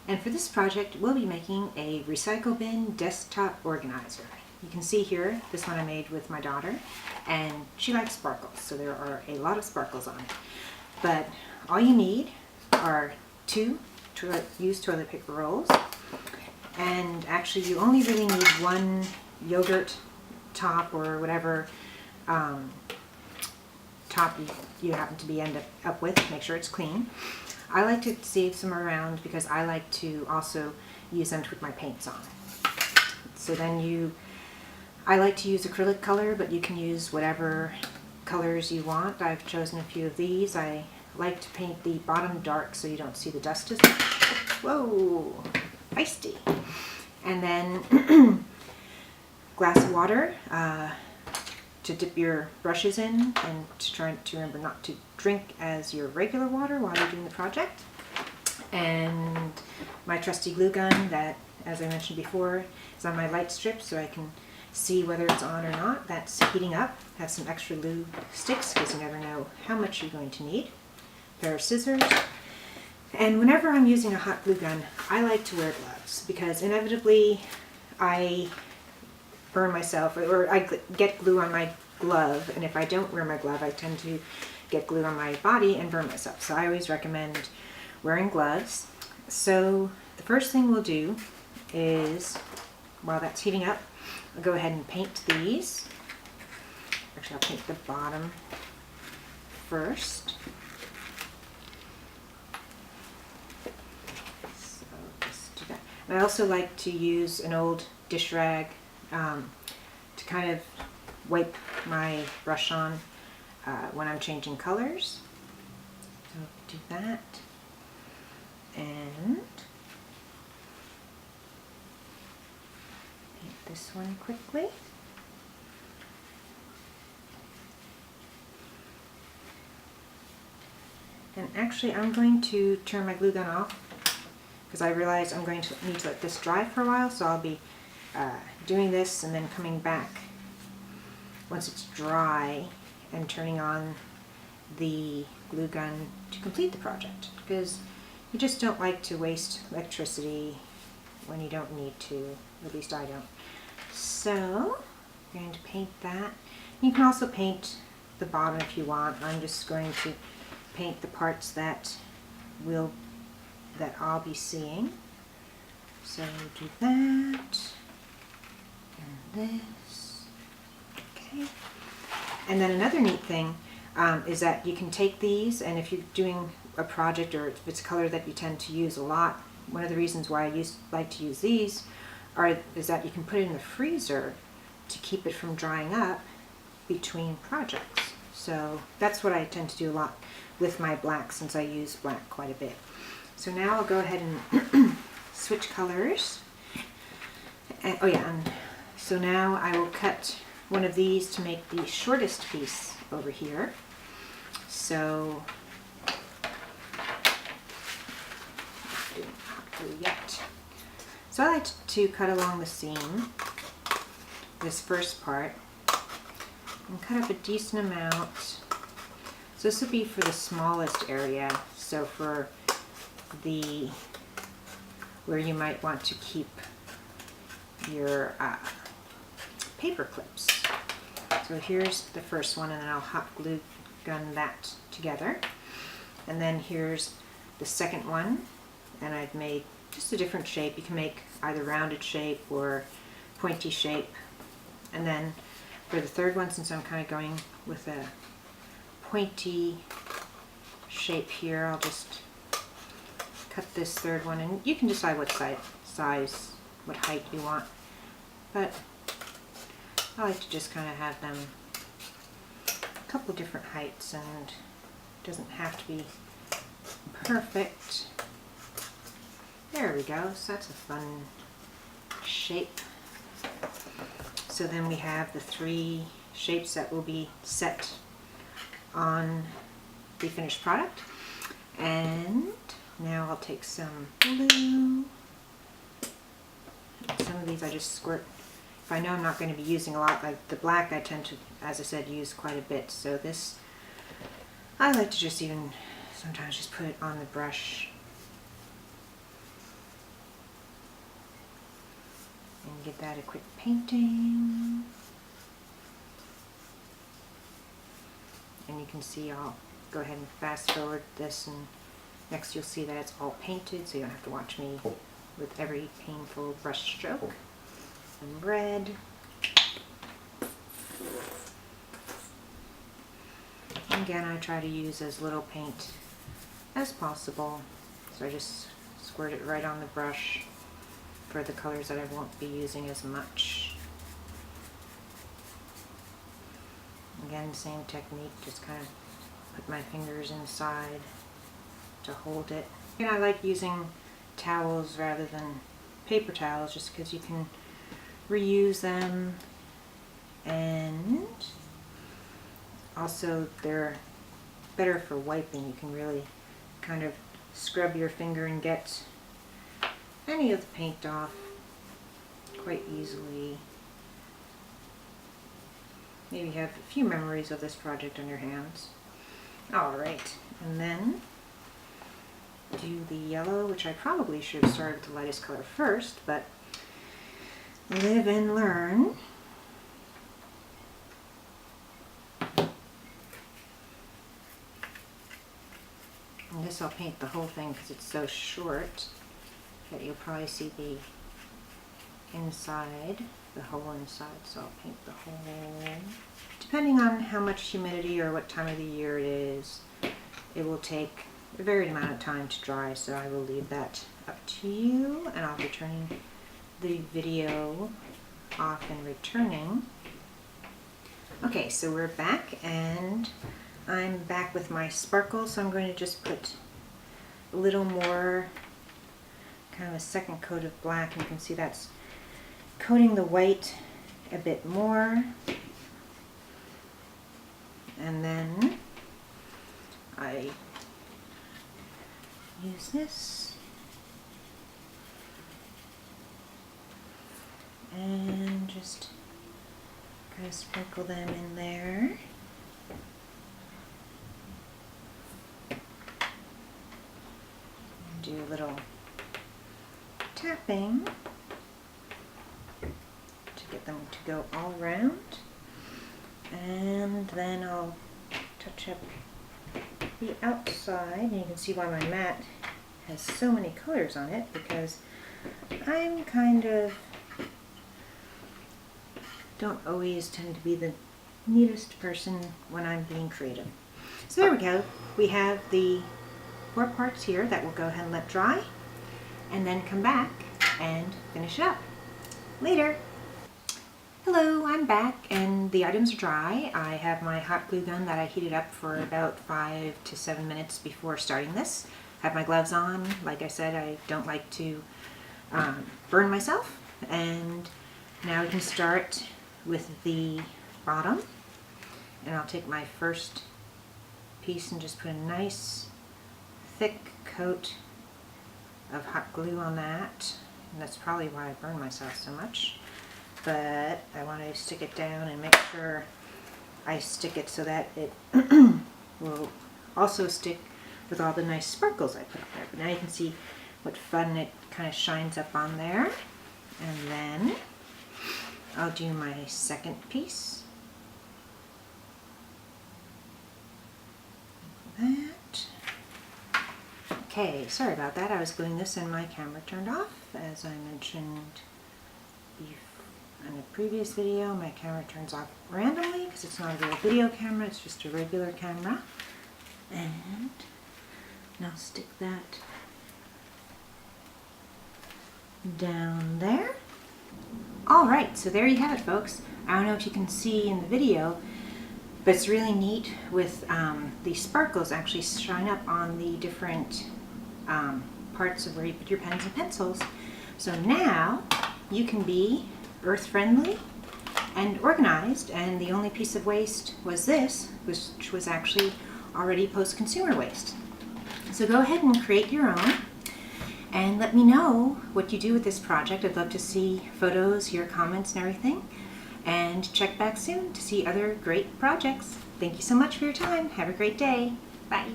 And for this project, we'll be making a recycle bin desktop organizer. You can see here, this one I made with my daughter, and she likes sparkles, so there are a lot of sparkles on it. But all you need are 2 used toilet paper rolls, and actually you only really need 1 yogurt top or whatever top you happen to be end up with. Make sure it's clean. I like to save some around because I like to also use them to put my paints on. So then I like to use acrylic color, but you can use whatever colors you want. I've chosen a few of these. I like to paint the bottom dark so you don't see the dust as much. Whoa, feisty. And then glass of water to dip your brushes in, and to try to remember not to drink as your regular water while you're doing the project. And my trusty glue gun that, as I mentioned before, is on my light strip so I can see whether it's on or not. That's heating up. Have some extra glue sticks because you never know how much you're going to need. A pair of scissors. And whenever I'm using a hot glue gun, I like to wear gloves because inevitably I burn myself, or I get glue on my glove, and if I don't wear my glove I tend to get glue on my body and burn myself. So I always recommend wearing gloves. So the first thing we'll do is, while that's heating up, I'll go ahead and paint these. Actually, I'll paint the bottom first. So just do that. And I also like to use an old dish rag to kind of wipe my brush on when I'm changing colors. So do that, and paint this one quickly. And actually I'm going to turn my glue gun off because I realize I'm going to need to let this dry for a while, so I'll be doing this and then coming back once it's dry and turning on the glue gun to complete the project, because you just don't like to waste electricity when you don't need to. At least I don't. So I'm going to paint that. You can also paint the bottom if you want. I'm just going to paint the parts that I'll be seeing. So do that and this. Okay. And then another neat thing is that you can take these, and if you're doing a project or if it's a color that you tend to use a lot, one of the reasons why I like to use these is that you can put it in the freezer to keep it from drying up between projects. So that's what I tend to do a lot with my black, since I use black quite a bit. So now I'll go ahead and switch colors. And, oh yeah, and so now I will cut one of these to make the shortest piece over here. So, not doing hot glue yet. So I like to cut along the seam, this first part, and cut up a decent amount. So this would be for the smallest area, so for the, where you might want to keep your paper clips. So here's the first one, and then I'll hot glue gun that together. And then here's the second one, and I've made just a different shape. You can make either rounded shape or pointy shape. And then for the third one, since I'm kind of going with a pointy shape here, I'll just cut this third one, and you can decide what size, what height you want. But I like to just kind of have them a couple different heights, and it doesn't have to be perfect. There we go. So that's a fun shape. So then we have the 3 shapes that will be set on the finished product. And now I'll take some blue. Some of these I just squirt. If I know I'm not going to be using a lot, like the black I tend to, as I said, use quite a bit. So this, I like to just even sometimes just put it on the brush. give that a quick painting. And you can see I'll go ahead and fast forward this, and next you'll see that it's all painted, so you don't have to watch me with every painful brush stroke. Some red. Again, I try to use as little paint as possible, so I just squirt it right on the brush for the colors that I won't be using as much. Again, same technique, just kind of put my fingers inside to hold it. And I like using towels rather than paper towels just because you can reuse them, and also they're better for wiping. You can really kind of scrub your finger and get any of the paint off quite easily. Maybe have a few memories of this project on your hands. Alright, and then do the yellow, which I probably should have started with the lightest color first, but live and learn. And this I'll paint the whole thing because it's so short that you'll probably see the inside, the whole inside, so I'll paint the whole. Depending on how much humidity or what time of the year it is, it will take a varied amount of time to dry, so I will leave that up to you, and I'll be turning the video off and returning. Okay, so we're back, and I'm back with my sparkles, so I'm going to just put a little more, kind of a second coat of black, and you can see that's coating the white a bit more. And then I use this and just kind of sprinkle them in there. And do a little tapping to get them to go all around. And then I'll touch up the outside, and you can see why my mat has so many colors on it, because I'm kind of don't always tend to be the neatest person when I'm being creative. So there we go. We have the 4 parts here that we'll go ahead and let dry, and then come back and finish it up. Later! Hello, I'm back, and the items are dry. I have my hot glue gun that I heated up for about 5 to 7 minutes before starting this. I have my gloves on. Like I said, I don't like to burn myself. And now we can start with the bottom. And I'll take my first piece and just put a nice thick coat of hot glue on that. And that's probably why I burn myself so much. But I want to stick it down and make sure I stick it so that it will also stick with all the nice sparkles I put up there. But now you can see what fun it kind of shines up on there. And then I'll do my second piece. Like that. Okay, sorry about that. I was gluing this and my camera turned off. As I mentioned in a previous video, my camera turns off randomly because it's not a real video camera, it's just a regular camera. And I'll stick that down there. Alright, so there you have it, folks. I don't know if you can see in the video, but it's really neat with the sparkles actually shine up on the different parts of where you put your pens and pencils. So now you can be earth-friendly and organized, and the only piece of waste was this, which was actually already post-consumer waste. So go ahead and create your own, and let me know what you do with this project. I'd love to see photos, your comments, and everything. And check back soon to see other great projects. Thank you so much for your time. Have a great day. Bye.